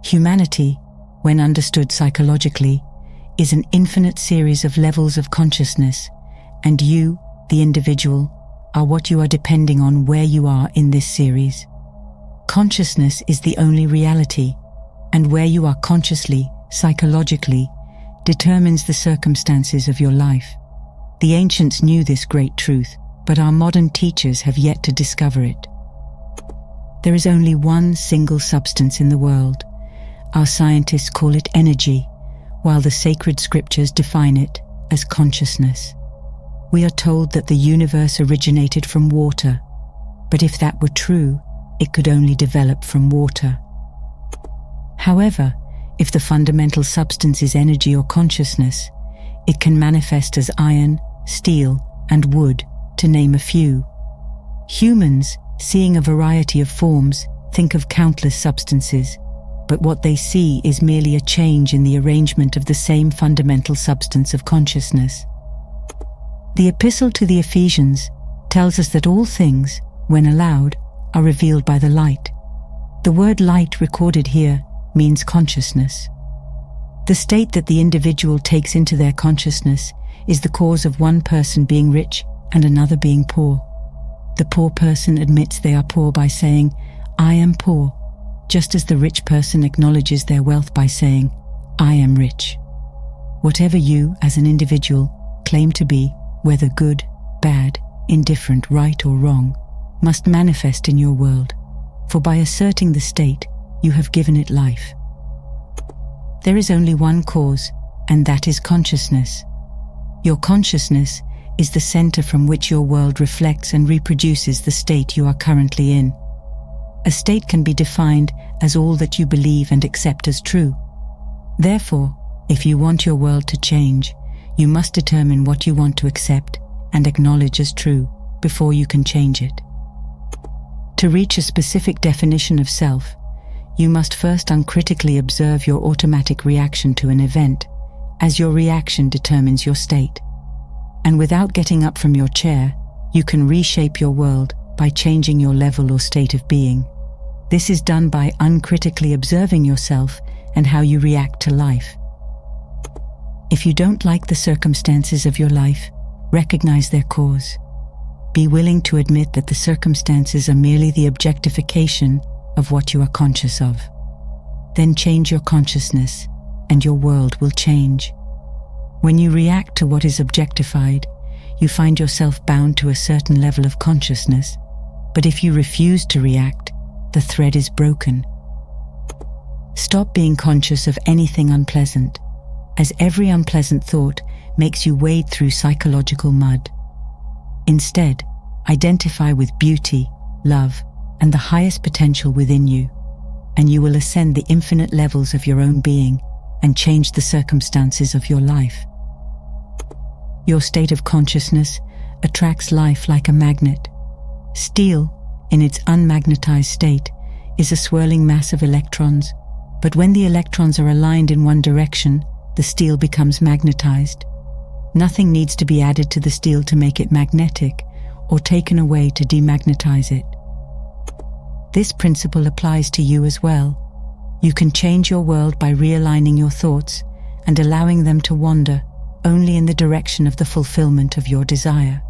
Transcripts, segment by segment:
Humanity, when understood psychologically, is an infinite series of levels of consciousness, and you, the individual, are what you are depending on where you are in this series. Consciousness is the only reality, and where you are consciously, psychologically, determines the circumstances of your life. The ancients knew this great truth, but our modern teachers have yet to discover it. There is only one single substance in the world. Our scientists call it energy, while the sacred scriptures define it as consciousness. We are told that the universe originated from water, but if that were true, it could only develop from water. However, if the fundamental substance is energy or consciousness, it can manifest as iron, steel, and wood, to name a few. Humans, seeing a variety of forms, think of countless substances, but what they see is merely a change in the arrangement of the same fundamental substance of consciousness. The Epistle to the Ephesians tells us that all things, when allowed, are revealed by the light. The word light recorded here means consciousness. The state that the individual takes into their consciousness is the cause of one person being rich and another being poor. The poor person admits they are poor by saying, "I am poor," just as the rich person acknowledges their wealth by saying, "I am rich." Whatever you, as an individual, claim to be, whether good, bad, indifferent, right or wrong, must manifest in your world, for by asserting the state, you have given it life. There is only one cause, and that is consciousness. Your consciousness is the center from which your world reflects and reproduces the state you are currently in. A state can be defined as all that you believe and accept as true. Therefore, if you want your world to change, you must determine what you want to accept and acknowledge as true before you can change it. To reach a specific definition of self, you must first uncritically observe your automatic reaction to an event, as your reaction determines your state. And without getting up from your chair, you can reshape your world by changing your level or state of being. This is done by uncritically observing yourself and how you react to life. If you don't like the circumstances of your life, recognize their cause. Be willing to admit that the circumstances are merely the objectification of what you are conscious of. Then change your consciousness, and your world will change. When you react to what is objectified, you find yourself bound to a certain level of consciousness, but if you refuse to react, the thread is broken. Stop being conscious of anything unpleasant, as every unpleasant thought makes you wade through psychological mud. Instead, identify with beauty, love, and the highest potential within you, and you will ascend the infinite levels of your own being and change the circumstances of your life. Your state of consciousness attracts life like a magnet. Steel, in its unmagnetized state, is a swirling mass of electrons, but when the electrons are aligned in one direction, the steel becomes magnetized. Nothing needs to be added to the steel to make it magnetic, or taken away to demagnetize it. This principle applies to you as well. You can change your world by realigning your thoughts and allowing them to wander only in the direction of the fulfillment of your desire.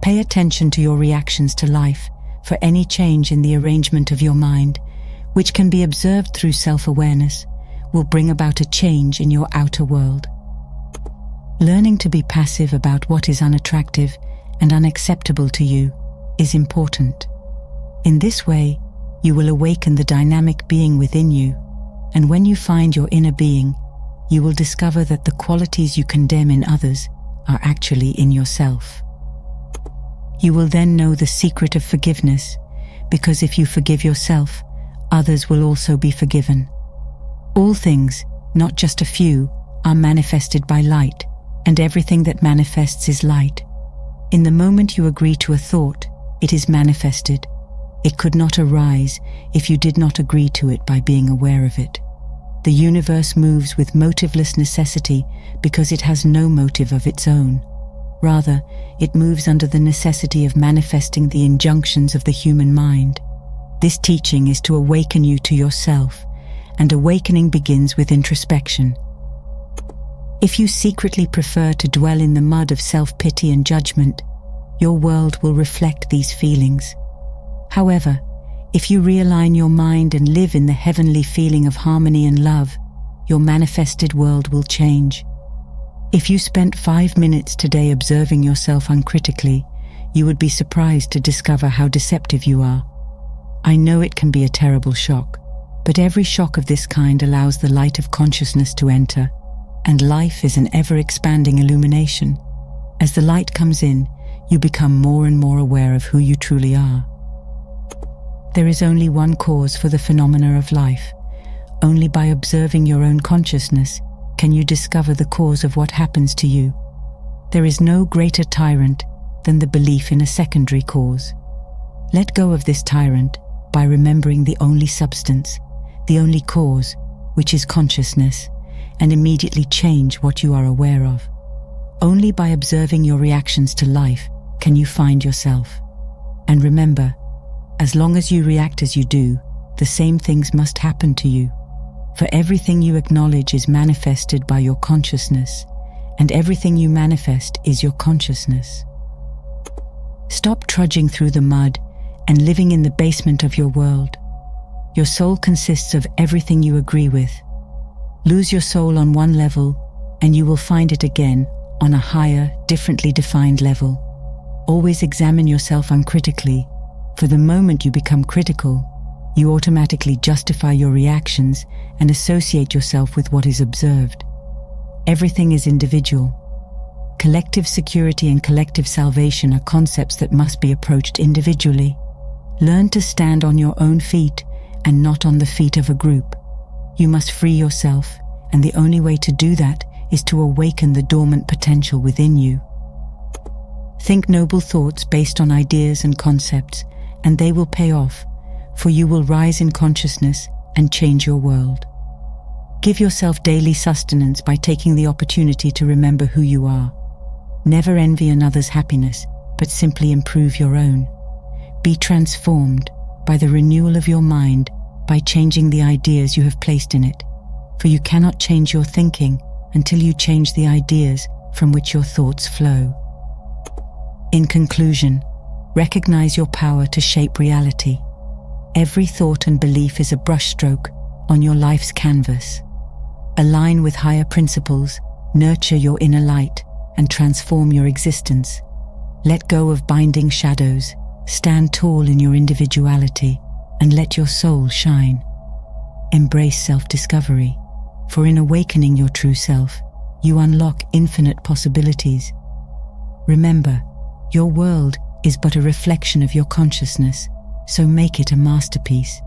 Pay attention to your reactions to life for any change in the arrangement of your mind, which can be observed through self-awareness, will bring about a change in your outer world. Learning to be passive about what is unattractive and unacceptable to you is important. In this way, you will awaken the dynamic being within you, and when you find your inner being, you will discover that the qualities you condemn in others are actually in yourself. You will then know the secret of forgiveness, because if you forgive yourself, others will also be forgiven. All things, not just a few, are manifested by light, and everything that manifests is light. In the moment you agree to a thought, it is manifested. It could not arise if you did not agree to it by being aware of it. The universe moves with motiveless necessity because it has no motive of its own. Rather, it moves under the necessity of manifesting the injunctions of the human mind. This teaching is to awaken you to yourself and awakening begins with introspection. If you secretly prefer to dwell in the mud of self-pity and judgment, your world will reflect these feelings. However, if you realign your mind and live in the heavenly feeling of harmony and love, your manifested world will change. If you spent 5 minutes today observing yourself uncritically, you would be surprised to discover how deceptive you are. I know it can be a terrible shock, but every shock of this kind allows the light of consciousness to enter, and life is an ever-expanding illumination. As the light comes in, you become more and more aware of who you truly are. There is only one cause for the phenomena of life. Only by observing your own consciousness can you discover the cause of what happens to you. There is no greater tyrant than the belief in a secondary cause. Let go of this tyrant by remembering the only substance, the only cause, which is consciousness, and immediately change what you are aware of. Only by observing your reactions to life can you find yourself. And remember, as long as you react as you do, the same things must happen to you. For everything you acknowledge is manifested by your consciousness, and everything you manifest is your consciousness. Stop trudging through the mud and living in the basement of your world. Your soul consists of everything you agree with. Lose your soul on one level, and you will find it again on a higher, differently defined level. Always examine yourself uncritically, for the moment you become critical, you automatically justify your reactions and associate yourself with what is observed. Everything is individual. Collective security and collective salvation are concepts that must be approached individually. Learn to stand on your own feet and not on the feet of a group. You must free yourself, and the only way to do that is to awaken the dormant potential within you. Think noble thoughts based on ideas and concepts, and they will pay off, for you will rise in consciousness and change your world. Give yourself daily sustenance by taking the opportunity to remember who you are. Never envy another's happiness, but simply improve your own. Be transformed by the renewal of your mind by changing the ideas you have placed in it, for you cannot change your thinking until you change the ideas from which your thoughts flow. In conclusion, recognize your power to shape reality. Every thought and belief is a brushstroke on your life's canvas. Align with higher principles, nurture your inner light, and transform your existence. Let go of binding shadows, stand tall in your individuality, and let your soul shine. Embrace self-discovery, for in awakening your true self, you unlock infinite possibilities. Remember, your world is but a reflection of your consciousness, so make it a masterpiece.